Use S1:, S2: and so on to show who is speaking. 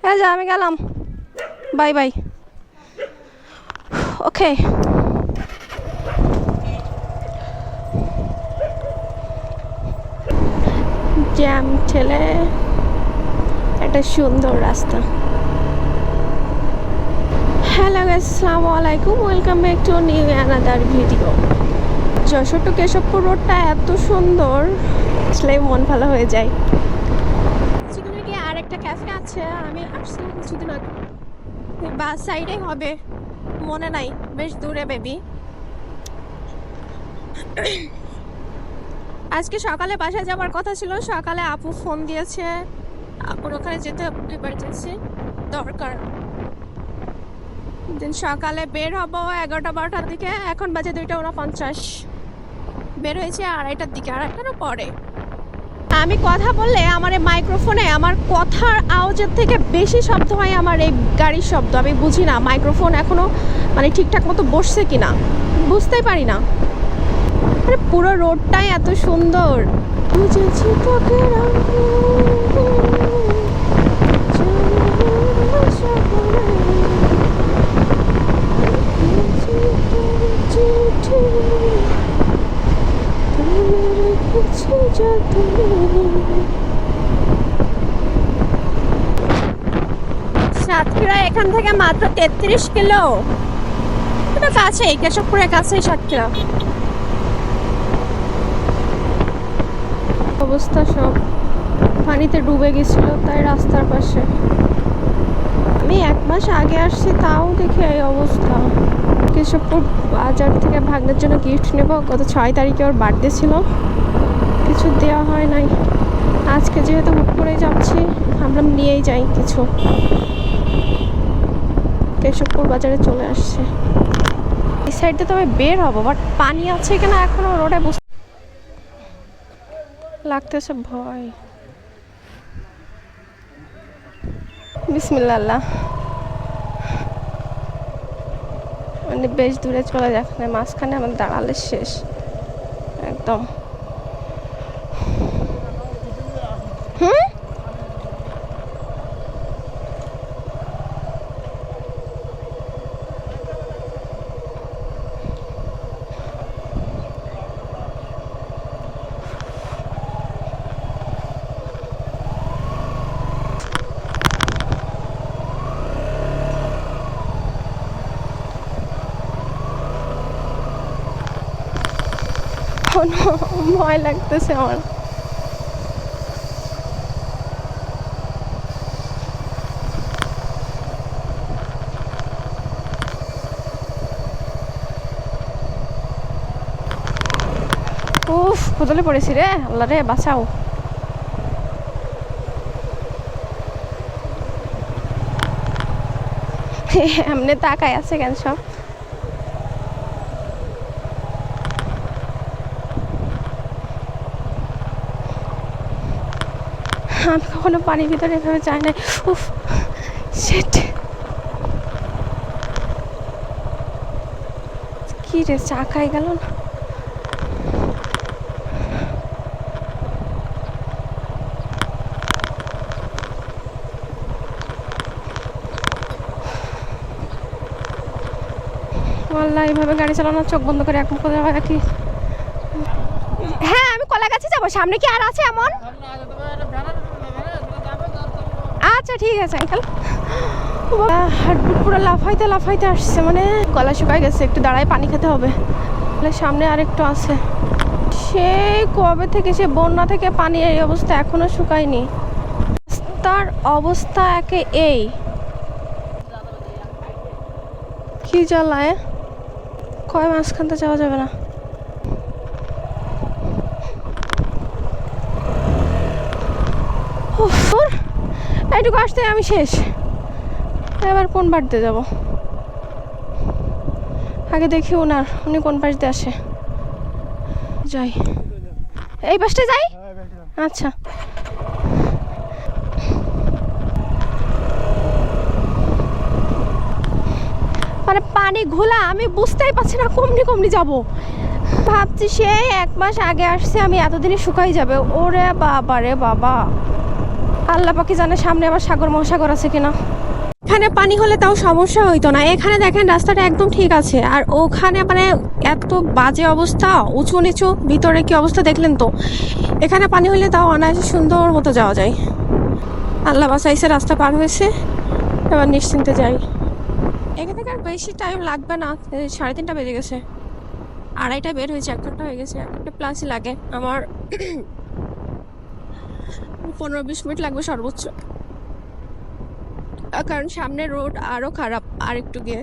S1: হ্যাঁ যা, আমি গেলাম, বাই বাই। ওকে, জ্যাম ঠেলে একটা সুন্দর রাস্তা। হ্যালো গাইস, আসসালামু আলাইকুম, welcome back to new another video. Jessore to Keshabpur রোডটা এত সুন্দর, আসলে মন ভালো হয়ে যায়। সেখানে গিয়ে আর একটা ক্যাফে আছে, আমি আসছিলাম কিছুদিন আগে, বাস সাইডে হবে, মনে নাই, বেশ দূরে বেবি। আজকে সকালে বাসায় যাওয়ার কথা ছিল, সকালে আপু ফোন দিয়েছে, আপুর ওখানে যেতে ইমার্জেন্সি দরকার। দিন সকালে বের হবো 11টা-12টার দিকে, এখন বাজে 2:49। বের হয়েছে 2:30টার দিকে, 2:30টারও পরে। আমি কথা বললে আমার এই মাইক্রোফোনে আমার কথার আওয়াজের থেকে বেশি শব্দ হয় আমার এই গাড়ির শব্দ। আমি বুঝি না মাইক্রোফোন এখনো মানে ঠিকঠাক মতো বসছে কিনা, বুঝতেই পারি না। আরে পুরো রোডটাই এত সুন্দর। বুঝেছি তোকে সাতক্ষীরা এখান থেকে মাত্র 33 কিলো, এটা কাছেই, কেশবপুরের কাছেই সাতক্ষীরা। অবস্থা সব পানিতে ডুবে গেছিল, তাই রাস্তার পাশে। আমি 1 মাস আগে আসছি, তাও দেখি এই অবস্থা। কেশবপুর বাজার থেকে ভাগ্নের জন্য গিফট নেব, গত 6 তারিখে ওর বার্থডে ছিল, কিছু দেওয়া হয় নাই। আজকে যেহেতু হুট করেই যাচ্ছি, ভাবলাম নিয়েই যাই কিছু। কেশবপুর বাজারে চলে আসছে। এই সাইড দিয়ে তো আমি বের হবো, বাট পানি আছে কিনা এখনো রোডে লাগতেছে ভয়। বিসমিল্লাহ, মানে বেশ দূরে চলে যাচ্ছে, মাঝখানে আমার দাঁড়ালে শেষ একদম। ভয় লাগতেছে আমার। উফ, বদলে পড়েছি রে, আল্লাহ রে বাঁচাও। এমনি তাকায় আছে কেন সব? আমি কখনো পানির ভিতরে এভাবে যাই না। উফ শিট, কি রে চাকায় গেল না। আল্লাহ, এইভাবে গাড়ি চালানোর চোখ বন্ধ করে এখন কোথাও হয় কি? হ্যাঁ, আমি কলাগাছি যাবো, সামনে কি আর আছে এমন? আচ্ছা ঠিক আছে আঙ্কেল। হার্টবিট পুরো লাফাইতে লাফাইতে আসছে, মানে গলা শুকায় গেছে, একটু দাঁড়ায় পানি খেতে হবে। সামনে আর একটু আছে, সেই কবে থেকে সে বন্যা থেকে পানি এই অবস্থা এখনো শুকায়নি। রাস্তার অবস্থা একে এই, কি জ্বালায়, কয় মাঝখানতে যাওয়া যাবে না। এইটুকু আসতে আমি শেষ, এবার কোন পাশ দিয়ে যাবো? আগে দেখি উনি কোন পাশ দিয়ে আসে। যাই, এই পাশটা যাই। আচ্ছা, মানে পানি ঘোলা, আমি বুঝতেই পারছি না কমনি যাবো। ভাবছি সেই 1 মাস আগে আসছে, আমি এতদিনে শুকাই যাবে। ওরে বাবা রে বাবা, আল্লাহ পাকি জানে সামনে আবার সাগর মহাসাগর আছে কিনা। এখানে পানি হলে তাও সমস্যা হইতো না, এখানে দেখেন রাস্তাটা একদম ঠিক আছে, আর ওখানে মানে এত বাজে অবস্থা, উঁচু নিচু, ভিতরে কি অবস্থা দেখলেন তো। এখানে পানি হলে তাও অনায়াসে সুন্দর মতো যাওয়া যায়। আল্লাহ বাসাইছে, রাস্তা পার হয়েছে, এবার নিশ্চিন্তে যাই। এখান থেকে আর বেশি টাইম লাগবে না, 3:30 বেজে গেছে, 2:30 বের হয়েছে, 1 ঘন্টা হয়ে গেছে, 1 ঘন্টা প্লাসই লাগে আমার। 15-20 মিনিট লাগবে সর্বোচ্চ, কারণ সামনে রোড আরো খারাপ আর একটু গিয়ে।